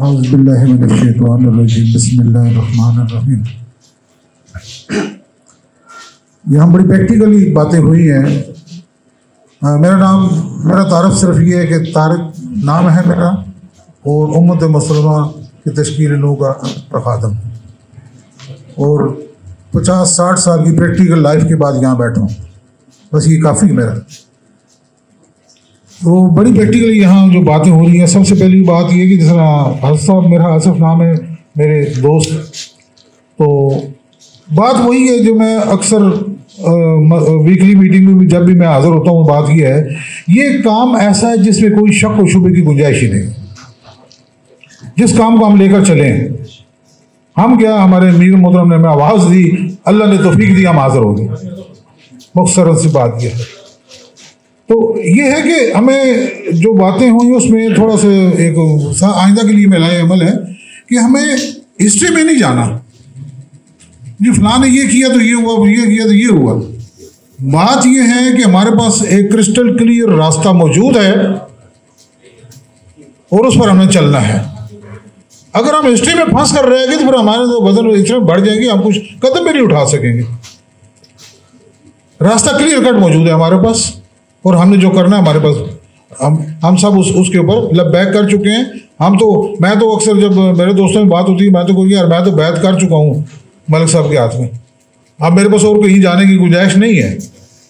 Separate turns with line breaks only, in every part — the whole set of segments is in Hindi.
बिस्मिल्लाहिर्रहमानिर्रहीम। यहाँ बड़ी प्रैक्टिकली बातें हुई हैं। मेरा तारफ़ सिर्फ ये है कि तारिक नाम है मेरा और उम्मत मुसलमा की तश्कील नू का ख़ादम और 50-60 साल की प्रैक्टिकल लाइफ के बाद यहाँ बैठा हूँ। बस ये काफ़ी है मेरा। तो बड़ी प्रैक्टिकली यहाँ जो बातें हो रही हैं, सबसे पहली बात ये कि जिस साहब, मेरा आसिफ नाम है, मेरे दोस्त। तो बात वही है जो मैं अक्सर वीकली मीटिंग में भी जब भी मैं हाज़िर होता हूँ, बात ये है, ये काम ऐसा है जिसमें कोई शक और शुबे की गुंजाइश ही नहीं। जिस काम को हम लेकर चले हैं, हम क्या, हमारे मीर मोहतरम ने हमें आवाज़ दी, अल्लाह ने तौफीक दी, हम हाज़िर हो गए। मुख्तसर सी बात यह है। तो ये है कि हमें जो बातें हुई उसमें थोड़ा सा एक आइंदा के लिए मेरा अमल है कि हमें हिस्ट्री में नहीं जाना जी फलां ने ये किया तो ये हुआ, ये किया तो ये हुआ। बात ये है कि हमारे पास एक क्रिस्टल क्लियर रास्ता मौजूद है और उस पर हमें चलना है। अगर हम हिस्ट्री में फंस कर रहेंगे तो फिर हमारे तो वजन इतने बढ़ जाएंगे, हम कुछ कदम भी नहीं उठा सकेंगे। रास्ता क्लियर कट मौजूद है हमारे पास और हमने जो करना है हमारे पास, हम सब उसके ऊपर लबैक कर चुके हैं। मैं तो अक्सर जब मेरे दोस्तों में बात होती है, मैं तो कहूँ यार मैं तो बैत कर चुका हूँ मलिक साहब के हाथ में, अब मेरे पास और कहीं जाने की गुंजाइश नहीं है।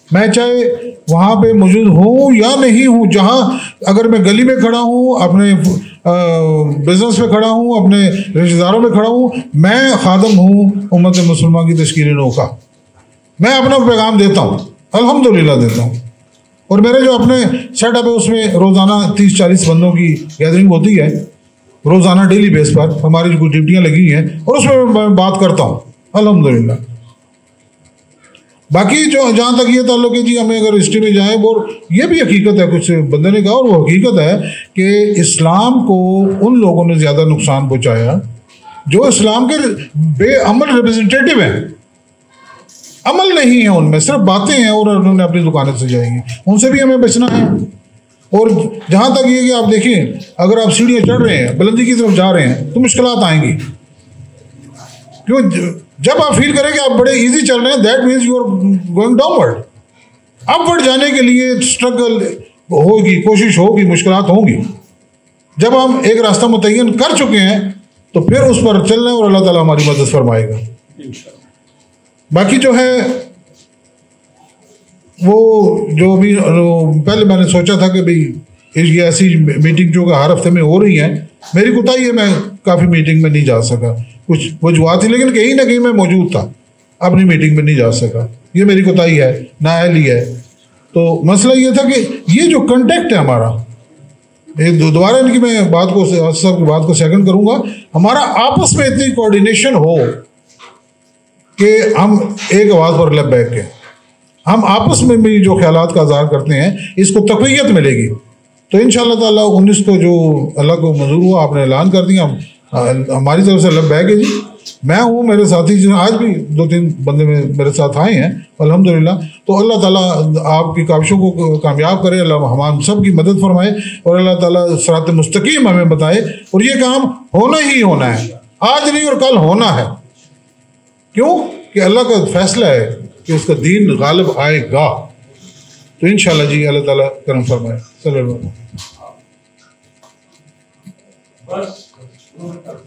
मैं चाहे वहाँ पे मौजूद हूँ या नहीं हूँ, जहाँ अगर मैं गली में खड़ा हूँ, अपने बिजनेस में खड़ा हूँ, अपने रिश्तेदारों में खड़ा हूँ, मैं खादम हूँ उम्मत मुसलमान की तश्कील नौ का। मैं अपना पैगाम देता हूँ, अल्हम्दुलिल्लाह देता हूँ। और मेरे जो अपने सेटअप है उसमें रोज़ाना 30-40 बंदों की गैदरिंग होती है, रोज़ाना डेली बेस पर हमारी कुछ ड्यूटियाँ लगी हैं और उसमें मैं बात करता हूँ अल्हम्दुलिल्लाह। बाकी जो जहाँ तक ये ताल्लुक है जी, हमें अगर हिस्ट्री में जाएँ, और ये भी हकीकत है, कुछ बंदे ने कहा और वो हकीकत है कि इस्लाम को उन लोगों ने ज़्यादा नुकसान पहुँचाया जो इस्लाम के बेअमल रिप्रेजेंटेटिव हैं। अमल नहीं है उनमें, सिर्फ बातें हैं और उन्होंने अपनी दुकानें सजाई हैं। उनसे भी हमें बचना है। और जहाँ तक ये कि आप देखिए, अगर आप सीढ़ियाँ चढ़ रहे हैं, बुलंदी की तरफ जा रहे हैं, तो मुश्किलात आएंगी। क्यों? जब आप फील करें कि आप बड़े इजी चल रहे हैं, that means you are going downward. Upward जाने के लिए स्ट्रगल होगी, कोशिश होगी, मुश्किलात होंगी। जब हम एक रास्ता मुतय्यन कर चुके हैं तो फिर उस पर चलना है और अल्लाह ताला हमारी मदद फरमाएगा। बाकी जो है वो जो भी पहले मैंने सोचा था कि भाई ये ऐसी मीटिंग जो हर हफ्ते में हो रही हैं, मेरी कोताही है, मैं काफ़ी मीटिंग में नहीं जा सका, कुछ वजूहत थी, लेकिन कहीं ना कहीं मैं मौजूद था, अपनी मीटिंग में नहीं जा सका। ये मेरी कोताही है, नाअहली है। तो मसला ये था कि ये जो कंटेक्ट है हमारा, दोबारा इनकी मैं बात को सेकंड करूँगा, हमारा आपस में इतनी कोऑर्डिनेशन हो कि हम एक आवाज़ पर लबैक के, हम आपस में भी जो ख्यालात का इज़हार करते हैं, इसको तक़वियत मिलेगी। तो इंशाअल्लाह ताला 19 को जो अल्लाह को मंजूर हुआ, आपने ऐलान कर दिया, हमारी तरफ से लबैक है जी। मैं हूँ, मेरे साथी जो आज भी 2-3 बंदे में मेरे साथ आए हैं अल्हम्दुलिल्लाह। तो अल्लाह ताला आपकी काविशों को कामयाब करे, अल्लाह हम सब की मदद फरमाए और अल्लाह ताला सिरात मुस्तकीम हमें बताए। और ये काम होना ही होना है, आज नहीं और कल होना है। क्यों कि अल्लाह का फैसला है कि उसका दीन गालिब आएगा। तो इंशाअल्लाह जी अल्लाह ताला करम फरमाए। सल्लल्लाहु अलैहि वसल्लम।